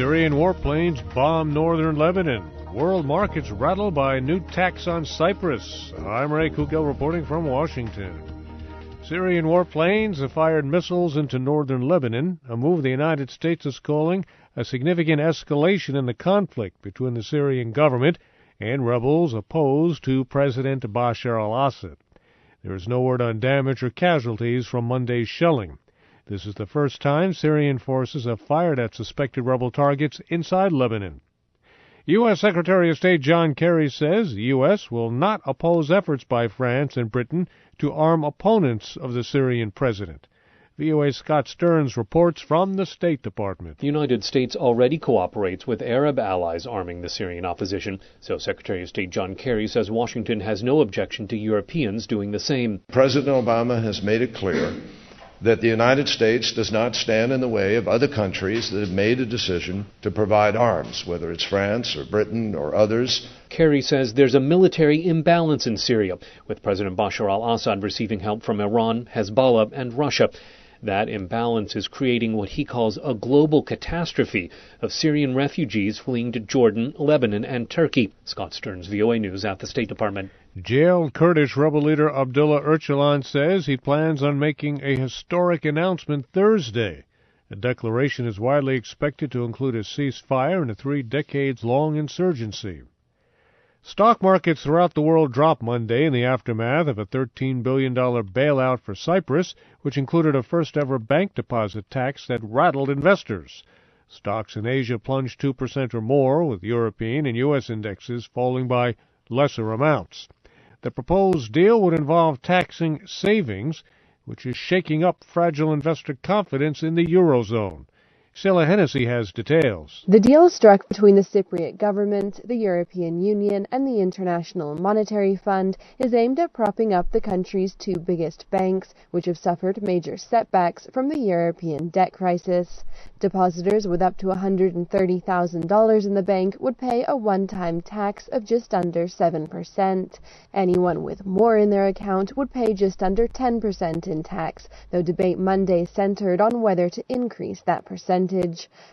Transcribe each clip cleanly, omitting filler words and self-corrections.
Syrian warplanes bomb northern Lebanon. World markets rattled by new tax on Cyprus. I'm Ray Kugel reporting from Washington. Syrian warplanes have fired missiles into northern Lebanon, a move the United States is calling a significant escalation in the conflict between the Syrian government and rebels opposed to President Bashar al-Assad. There is no word on damage or casualties from Monday's shelling. This is the first time Syrian forces have fired at suspected rebel targets inside Lebanon. U.S. Secretary of State John Kerry says the U.S. will not oppose efforts by France and Britain to arm opponents of the Syrian president. VOA Scott Stearns reports from the State Department. The United States already cooperates with Arab allies arming the Syrian opposition, so Secretary of State John Kerry says Washington has no objection to Europeans doing the same. President Obama has made it clear that the United States does not stand in the way of other countries that have made a decision to provide arms, whether it's France or Britain or others. Kerry says there's a military imbalance in Syria, with President Bashar al-Assad receiving help from Iran, Hezbollah, and Russia. That imbalance is creating what he calls a global catastrophe of Syrian refugees fleeing to Jordan, Lebanon, and Turkey. Scott Stearns, VOA News at the State Department. Jailed Kurdish rebel leader Abdullah Öcalan says he plans on making a historic announcement Thursday. The declaration is widely expected to include a ceasefire in a 3-decades-long insurgency. Stock markets throughout the world dropped Monday in the aftermath of a $13 billion bailout for Cyprus, which included a first-ever bank deposit tax that rattled investors. Stocks in Asia plunged 2% or more, with European and U.S. indexes falling by lesser amounts. The proposed deal would involve taxing savings, which is shaking up fragile investor confidence in the Eurozone. Sheila Hennessy has details. The deal struck between the Cypriot government, the European Union, and the International Monetary Fund is aimed at propping up the country's two biggest banks, which have suffered major setbacks from the European debt crisis. Depositors with up to $130,000 in the bank would pay a one-time tax of just under 7%. Anyone with more in their account would pay just under 10% in tax, though debate Monday centered on whether to increase that percentage.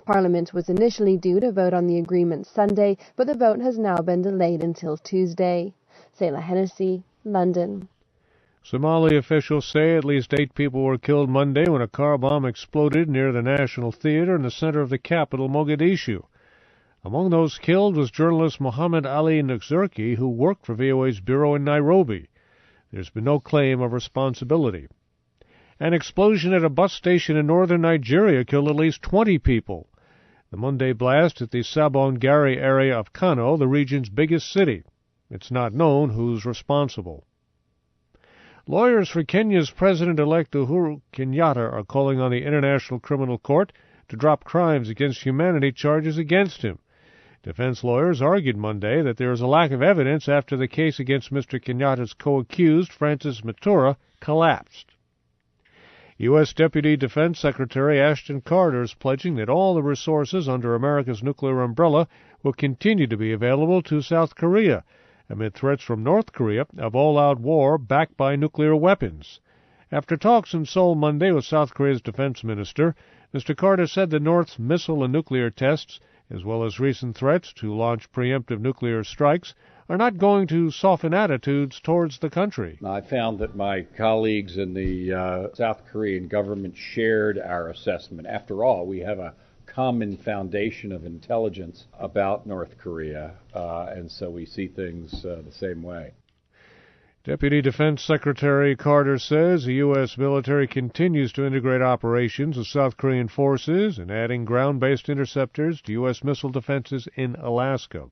Parliament was initially due to vote on the agreement Sunday, but the vote has now been delayed until Tuesday. Sheila Hennessy, London. Somali officials say at least 8 people were killed Monday when a car bomb exploded near the National Theater in the center of the capital, Mogadishu. Among those killed was journalist Mohammed Ali Nzurki, who worked for VOA's bureau in Nairobi. There's been no claim of responsibility. An explosion at a bus station in northern Nigeria killed at least 20 people. The Monday blast at the Sabongari area of Kano, the region's biggest city. It's not known who's responsible. Lawyers for Kenya's President-elect Uhuru Kenyatta are calling on the International Criminal Court to drop crimes against humanity charges against him. Defense lawyers argued Monday that there is a lack of evidence after the case against Mr. Kenyatta's co-accused, Francis Matura, collapsed. U.S. Deputy Defense Secretary Ashton Carter is pledging that all the resources under America's nuclear umbrella will continue to be available to South Korea, amid threats from North Korea of all-out war backed by nuclear weapons. After talks in Seoul Monday with South Korea's defense minister, Mr. Carter said the North's missile and nuclear tests, as well as recent threats to launch preemptive nuclear strikes, are not going to soften attitudes towards the country. I found that my colleagues in the South Korean government shared our assessment. After all, we have a common foundation of intelligence about North Korea, and so we see things the same way. Deputy Defense Secretary Carter says the U.S. military continues to integrate operations with South Korean forces and adding ground-based interceptors to U.S. missile defenses in Alaska.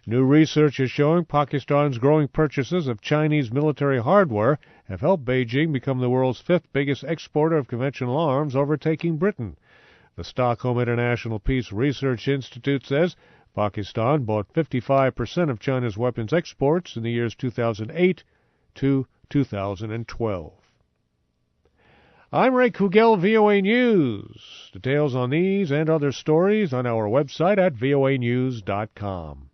New research is showing Pakistan's growing purchases of Chinese military hardware have helped Beijing become the world's 5th biggest exporter of conventional arms, overtaking Britain. The Stockholm International Peace Research Institute says Pakistan bought 55% of China's weapons exports in the years 2008 to 2012. I'm Ray Kugel, VOA News. Details on these and other stories on our website at voanews.com.